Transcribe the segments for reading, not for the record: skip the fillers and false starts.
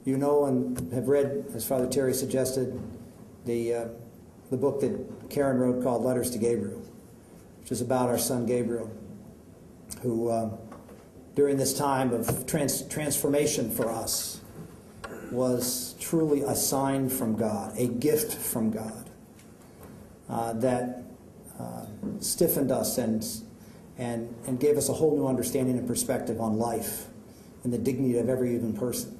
You know and have read, as Father Terry suggested, the book that Karen wrote called Letters to Gabriel, which is about our son Gabriel, who during this time of transformation for us was truly a sign from God, a gift from God, that stiffened us and gave us a whole new understanding and perspective on life and the dignity of every human person.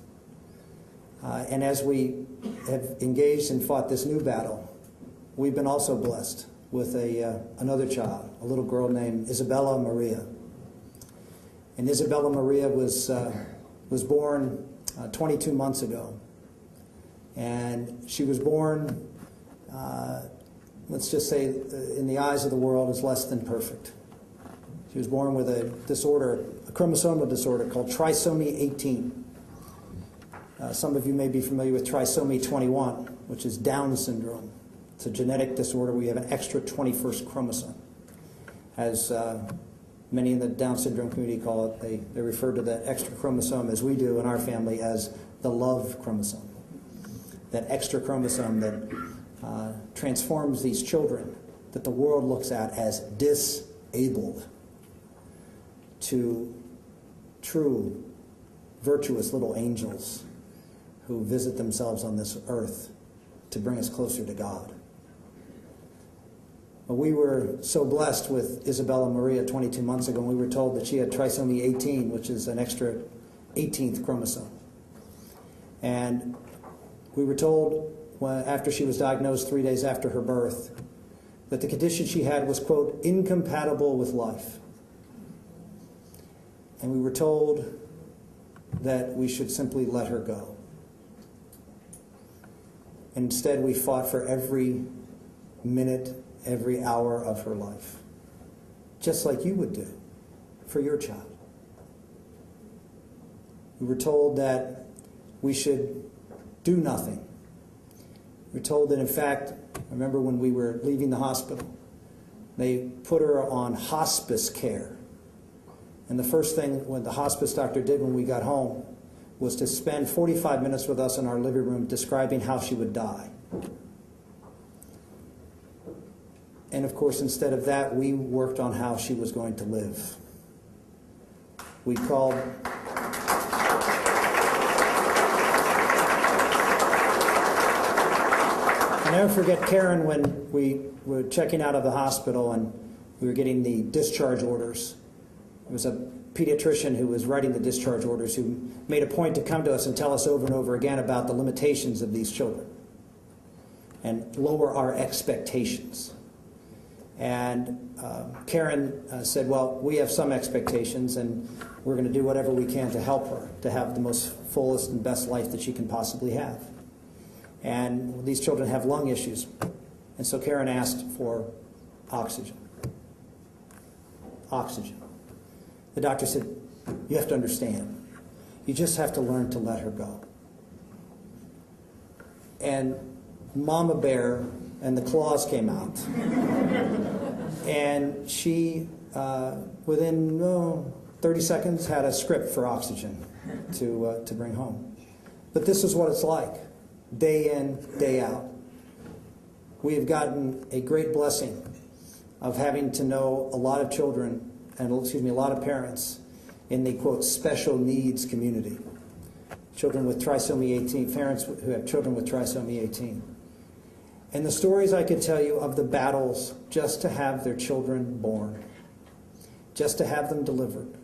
And as we have engaged and fought this new battle, we've been also blessed with another child, a little girl named Isabella Maria. And Isabella Maria was born 22 months ago. And she was born, let's just say, in the eyes of the world, as less than perfect. She was born with a disorder, a chromosomal disorder called trisomy 18. Some of you may be familiar with trisomy 21, which is Down syndrome. It's a genetic disorder where you have an extra 21st chromosome. As many in the Down syndrome community call it, they refer to that extra chromosome, as we do in our family, as the love chromosome. That extra chromosome that transforms these children that the world looks at as disabled to true, virtuous little angels who visit themselves on this earth to bring us closer to God. Well, we were so blessed with Isabella Maria 22 months ago, and we were told that she had trisomy 18, which is an extra 18th chromosome. And we were told, after she was diagnosed 3 days after her birth, that the condition she had was, quote, incompatible with life. And we were told that we should simply let her go. Instead, we fought for every minute, every hour of her life, just like you would do for your child. We were told that we should do nothing. We were told that, in fact, I remember when we were leaving the hospital, they put her on hospice care. And the first thing when the hospice doctor did when we got home was to spend 45 minutes with us in our living room describing how she would die. And of course, instead of that, we worked on how she was going to live. We called... I'll never forget Karen when we were checking out of the hospital and we were getting the discharge orders. It was a pediatrician who was writing the discharge orders who made a point to come to us and tell us over and over again about the limitations of these children and lower our expectations. And Karen said, well, we have some expectations and we're going to do whatever we can to help her to have the most fullest and best life that she can possibly have. And these children have lung issues. And so Karen asked for oxygen. Oxygen. The doctor said, you have to understand, you just have to learn to let her go. And Mama Bear and the claws came out. And she, within 30 seconds, had a script for oxygen to bring home. But this is what it's like, day in, day out. We have gotten a great blessing of having to know a lot of children, and a lot of parents in the, quote, special needs community. Children with trisomy 18, parents who have children with trisomy 18. And the stories I could tell you of the battles just to have their children born, just to have them delivered,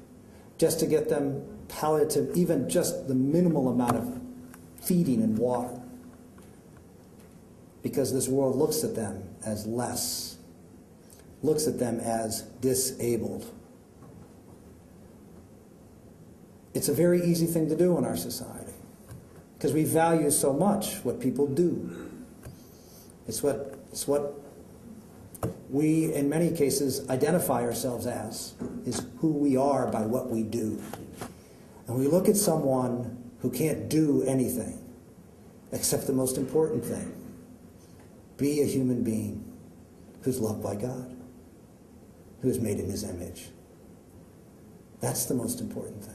just to get them palliative, even just the minimal amount of feeding and water. Because this world looks at them as less, looks at them as disabled. It's a very easy thing to do in our society because we value so much what people do. It's what we, in many cases, identify ourselves as, is who we are by what we do. And we look at someone who can't do anything except the most important thing, be a human being who's loved by God, who is made in His image. That's the most important thing.